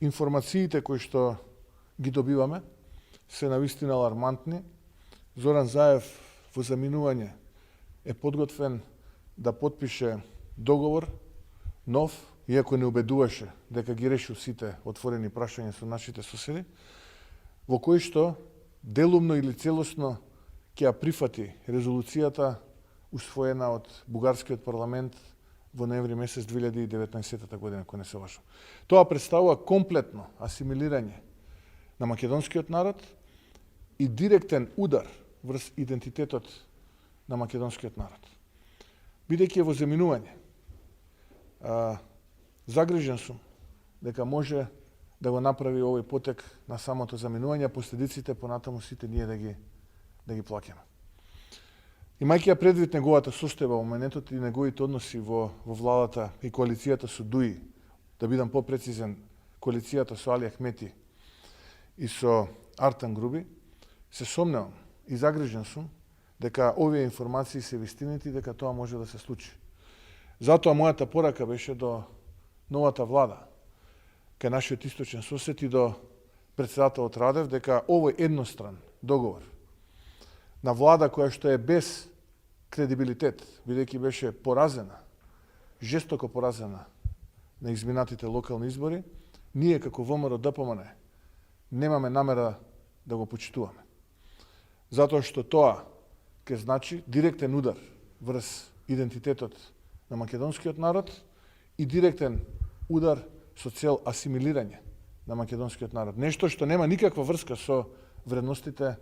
информациите кои што ги добиваме се навистина алармантни. Зоран Заев во заминување е подготвен да потпише договор нов, иако не убедуваше дека ги решил сите отворени прашања со нашите соседи, во кој што делумно или целосно ќе ја прифати резолуцијата усвоена од бугарскиот парламент во ноември месец 2019 година, ако не се лажам. Тоа представува комплетно асимилирање на македонскиот народ и директен удар врз идентитетот на македонскиот народ. Бидејќи во заминување, загрижен сум дека може да го направи овој потек на самото заминување, а последиците понатаму сите ние да ги плаќаме. Имајќи ја предвид неговата состојба во моментот и неговите односи во владата и коалицијата со ДУИ, да бидам попрецизен, коалицијата со Али Ахмети и со Артан Груби, се сомневам и загрижен сум дека овие информации се вистините и дека тоа може да се случи. Затоа мојата порака беше до новата влада, кај нашиот источен сосед и до претседателот Радев, дека овој едностран договор на влада која што е без кредибилитет, бидејќи беше поразена, жестоко поразена на изминатите локални избори, ние како ВМРО ДПМН немаме намера да го почитуваме. Затоа што тоа ќе значи директен удар врз идентитетот на македонскиот народ и директен удар со цел асимилирање на македонскиот народ. Нешто што нема никаква врска со вредностите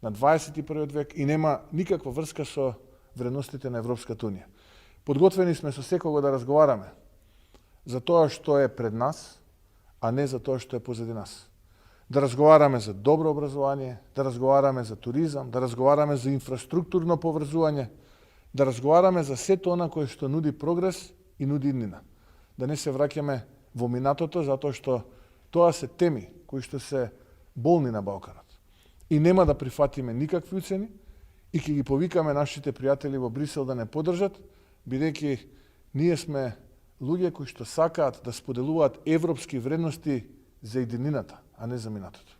на 21. век и нема никаква врска со вредностите на Европската унија. Подготвени сме со секого да разговараме за тоа што е пред нас, а не за тоа што е позади нас. Да разговараме за добро образование, да разговараме за туризам, да разговараме за инфраструктурно поврзување, да разговараме за сето она кое што нуди прогрес и нуди иднина. Да не се враќаме во минатото, затоа што тоа се теми кои што се болни на Балканот. И нема да прифатиме никакви уцени и ќе ги повикаме нашите пријатели во Брисел да не поддржат, бидејќи ние сме луѓе кои што сакаат да споделуваат европски вредности за иднината, а не за минатото.